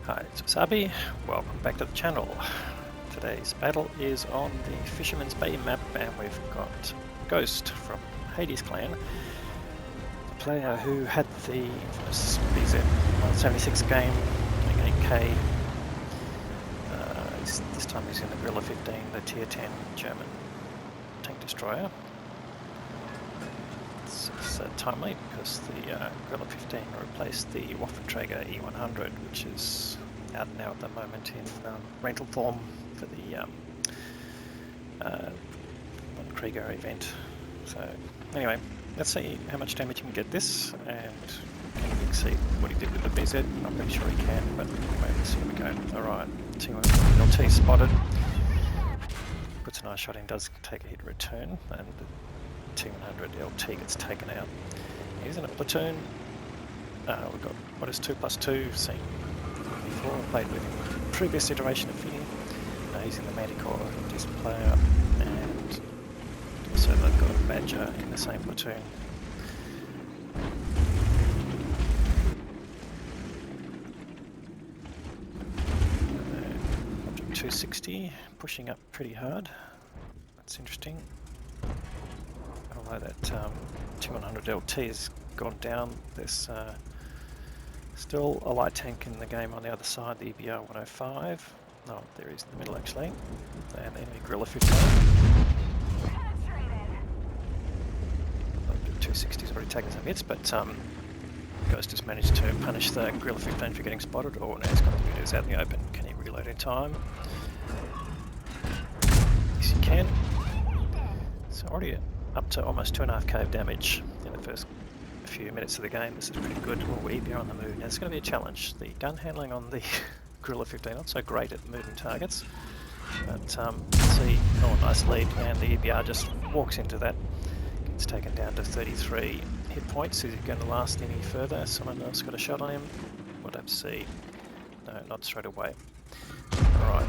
Hi, it's Wasabi. Welcome back to the channel. Today's battle is on the Fisherman's Bay map, and we've got Ghost from Hades clan, the player who had the infamous BZ-176 game, doing 8k. This time he's in the Grille 15, the tier 10 German tank destroyer. It's timely because the Grille 15 replaced the Waffenträger E100, which is out now at the moment in rental form for the Krieger event. So anyway, let's see how much damage he can get this, and can he exceed what he did with the BZ? I'm pretty sure he can, but anyway, let's see where we go. Alright, T1 LT spotted. Puts a nice shot in, does take a hit return, and the T100 LT gets taken out. He's in a platoon. We've got what is 2+2, seen before, played with previous iteration of Finny. He's in the Manticore disc player, and also they've got a Badger in the same platoon. Object 260, pushing up pretty hard. That's interesting. Although that T100 LT has gone down, there's still a light tank in the game on the other side, the EBR-105. Oh, there he is in the middle actually. And enemy Grille 15. The 260's already taken some hits, but Ghost has managed to punish the Grille 15 for getting spotted. Or now he's got the videos out in the open. Can he reload in time? Yes, he can. So already up to almost 2.5k of damage in the first few minutes of the game. This is pretty good. Oh, EBR on the move. Now it's going to be a challenge. The gun handling on the Grille 15 not so great at moving targets, but see, oh, nice lead, and the EBR just walks into that. Gets taken down to 33 hit points. Is it going to last any further? Someone else got a shot on him. We'll have to see. No, not straight away. Alright.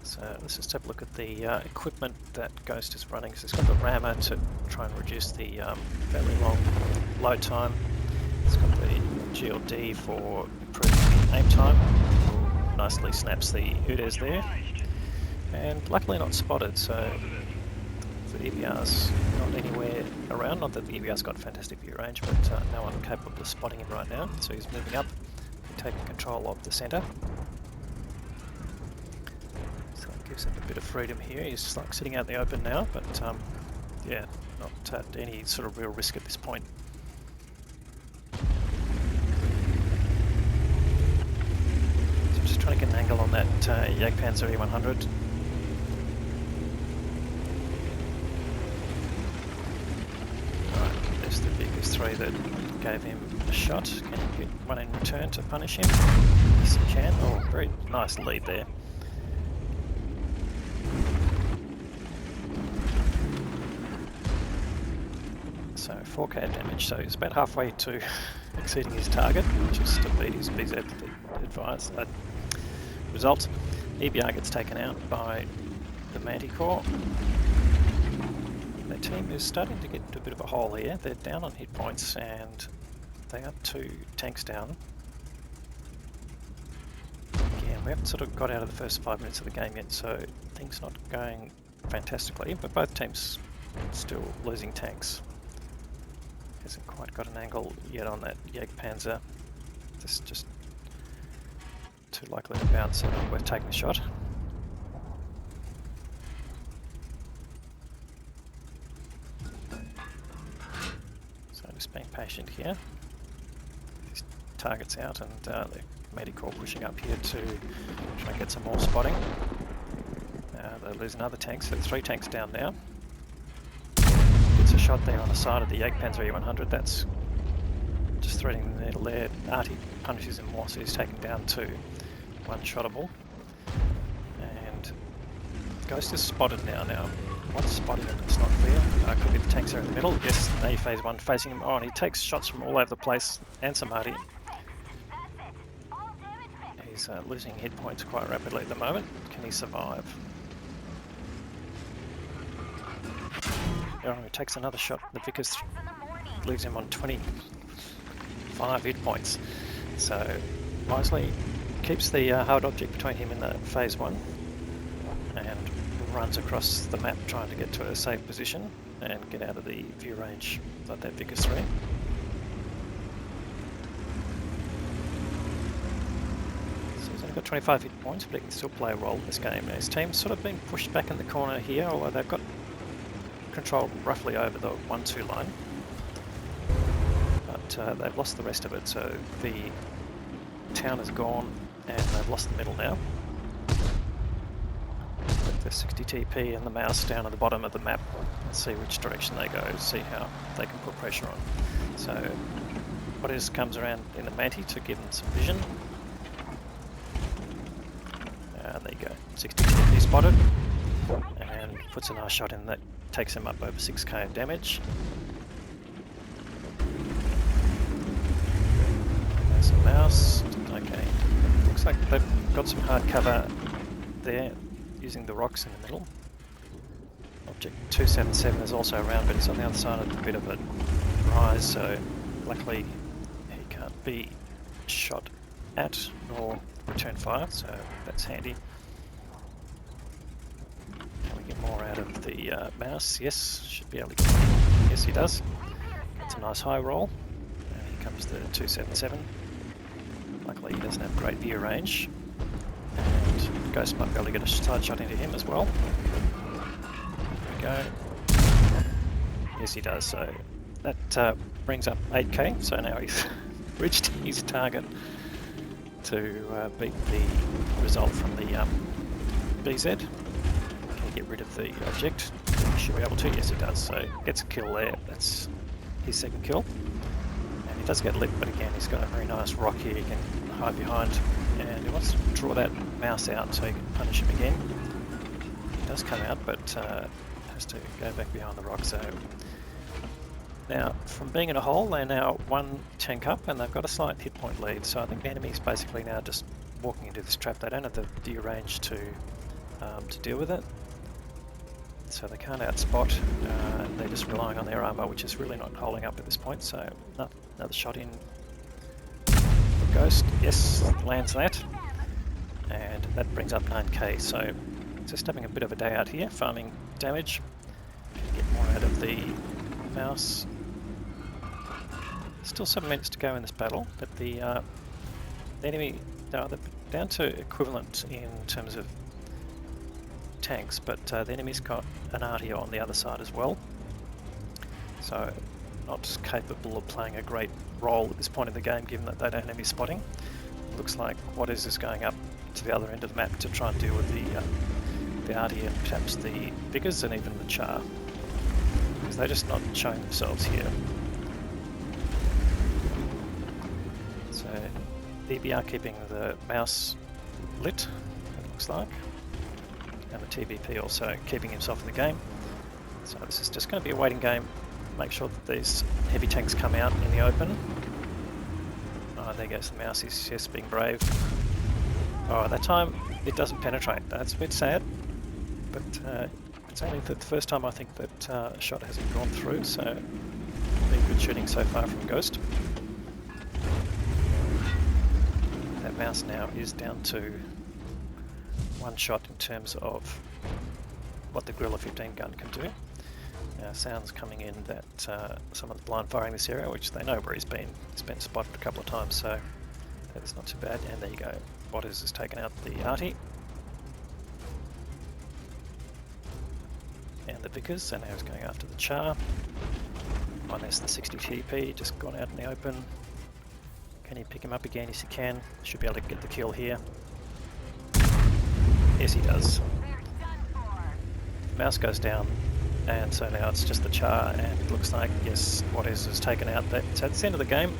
So let's just have a look at the equipment that Ghost is running. So it's got the rammer to try and reduce the fairly long load time. It's got the GLD for improving aim time. Nicely snaps the UDES there. And luckily not spotted, so the EBR's not anywhere around. Not that the EBR's got fantastic view range, but no one capable of spotting him right now. So he's moving up, taking control of the centre. Gives him a bit of freedom here. He's like sitting out in the open now, but yeah, not at any sort of real risk at this point. So I'm just trying to get an angle on that Jagdpanzer E100. Alright, there's the biggest three that gave him a shot. Can he get one in return to punish him? Yes, he can. Oh, very nice lead there. So 4k damage, so he's about halfway to exceeding his target, which is to beat his BZ advised result. EBR gets taken out by the Manticore. Their team is starting to get into a bit of a hole here. They're down on hit points and they are 2 tanks down. Again, we haven't sort of got out of the first 5 minutes of the game yet, so things not going fantastically, but both teams still losing tanks. Hasn't quite got an angle yet on that Jagdpanzer. This is just too likely to bounce, so not worth taking the shot. So just being patient here. These targets out, and the Manticore pushing up here to try and get some more spotting. They lose another tank, so 3 tanks down now. A shot there on the side of the Jagdpanzer E100, that's just threading the needle there. Artie punishes him more, so he's taken down to 1-shottable. And Ghost is spotted now. What's spotting him? It's not clear. Could be the tanks are in the middle. Yes, A phase 1 facing him. Oh, and he takes shots from all over the place, and some Artie. He's losing hit points quite rapidly at the moment. Can he survive? Oh, he takes another shot. The Vickers leaves him on 25 hit points. So wisely keeps the hard object between him and the phase 1 and runs across the map trying to get to a safe position and get out of the view range of that Vickers 3. So he's only got 25 hit points, but he can still play a role in this game. Now his team's sort of been pushed back in the corner here, although they've got control roughly over the 1-2 line. But they've lost the rest of it, so the town is gone and they've lost the middle now. Put the 60 TP and the mouse down at the bottom of the map and see which direction they go, see how they can put pressure on. So what is comes around in the Manti to give them some vision. There you go, 60 TP spotted, and puts a nice shot in that takes him up over 6k of damage. There's a mouse. Okay, looks like they've got some hard cover there using the rocks in the middle. Object 277 is also around, but he's on the other side of a bit of a rise, so luckily he can't be shot at nor return fire, so that's handy. Can we get more out of the mouse? Yes, should be able to get. Yes, he does. That's a nice high roll. And here comes the 277. Luckily he doesn't have great view range. And Ghost might be able to get a side shot into him as well. There we go. Yes, he does. So that brings up 8k. So now he's reached his target to beat the result from the BZ. Can he get rid of the object? He should be able to. Yes, he does. So gets a kill there. That's his second kill. And he does get lit, but again, he's got a very nice rock here he can hide behind. And he wants to draw that mouse out so he can punish him again. He does come out, but has to go back behind the rock. So now, from being in a hole, they're now 1 tank up and they've got a slight hit point lead. So I think the enemy's basically now just walking into this trap. They don't have the view range to deal with it. So they can't outspot. They're just relying on their armor, which is really not holding up at this point. So another shot in for Ghost. Yes, lands that. And that brings up 9k. So just having a bit of a day out here, farming damage. Get more out of the mouse. Still 7 minutes to go in this battle, but the enemy, they're down to equivalent in terms of tanks, but the enemy's got an arty on the other side as well, so not capable of playing a great role at this point in the game, given that they don't have any spotting. Looks like what is going up to the other end of the map to try and deal with the arty and perhaps the Vickers and even the Char, because they're just not showing themselves here. So EBR keeping the mouse lit, it looks like, and the TVP also keeping himself in the game. So this is just going to be a waiting game. Make sure that these heavy tanks come out in the open. Oh, there goes the mouse, he's just being brave. Oh, that time it doesn't penetrate. That's a bit sad, but it's only the first time I think that a shot hasn't gone through, so been good shooting so far from Ghost. That mouse now is down to 1 shot in terms of what the Grille 15 gun can do. Now, sounds coming in that someone's blind firing this area, which they know where he's been. He's been spotted a couple of times, so that is not too bad. And there you go. Waters has taken out the arty. And the Vickers, so now he's going after the Char. Minus the 60 TP, just gone out in the open. Can he pick him up again? Yes, he can. Should be able to get the kill here. Yes, he does. Mouse goes down, and so now it's just the Char, and it looks like, yes, Waters has taken out that. So it's the end of the game.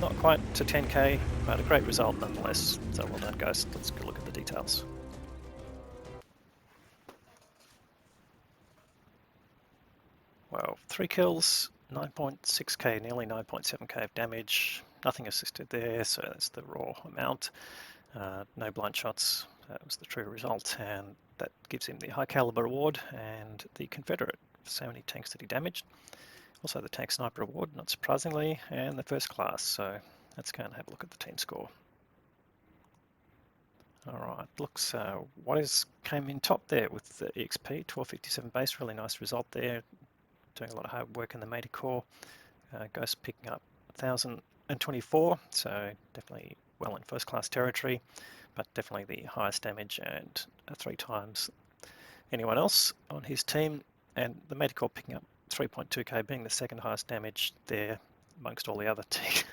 Not quite to 10k, but a great result nonetheless. So well done, Ghost. Let's go look at the details. Well, 3 kills, 9.6k, nearly 9.7k of damage. Nothing assisted there, so that's the raw amount. No blind shots. That was the true result, and that gives him the high caliber award and the Confederate so many tanks that he damaged. Also the tank sniper award, not surprisingly, and the first class. So let's go and have a look at the team score. Alright, looks what came in top there with the EXP, 1257 base, really nice result there. Doing a lot of hard work in the Manticore. Ghost picking up 1024, so definitely well in first class territory, but definitely the highest damage and 3 times anyone else on his team. And the Manticore picking up 3.2k, being the second highest damage there amongst all the other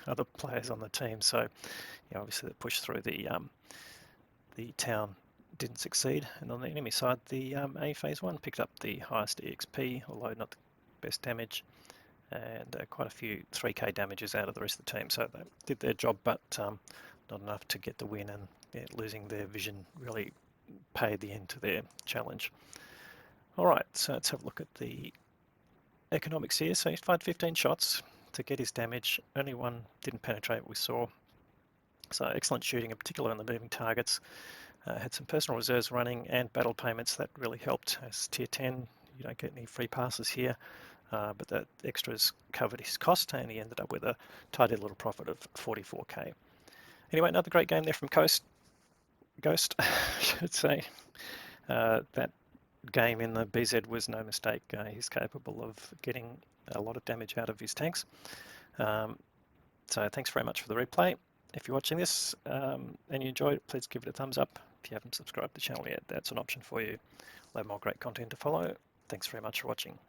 other players on the team. So yeah, obviously the push through the town didn't succeed. And on the enemy side, the A phase 1 picked up the highest EXP, although not the best damage, and quite a few 3k damages out of the rest of the team. So they did their job, but not enough to get the win, and yeah, losing their vision really paid the end to their challenge. Alright, so let's have a look at the economics here. So he fired 15 shots to get his damage, only one didn't penetrate, we saw. So excellent shooting, in particular on the moving targets. Had some personal reserves running and battle payments that really helped. As tier 10, you don't get any free passes here, but that extras covered his cost, and he ended up with a tidy little profit of 44k. Anyway, another great game there from Ghost, I should say. That game in the BZ was no mistake. He's capable of getting a lot of damage out of his tanks. So thanks very much for the replay. If you're watching this and you enjoyed it, please give it a thumbs up. If you haven't subscribed to the channel yet, that's an option for you. We'll have more great content to follow. Thanks very much for watching.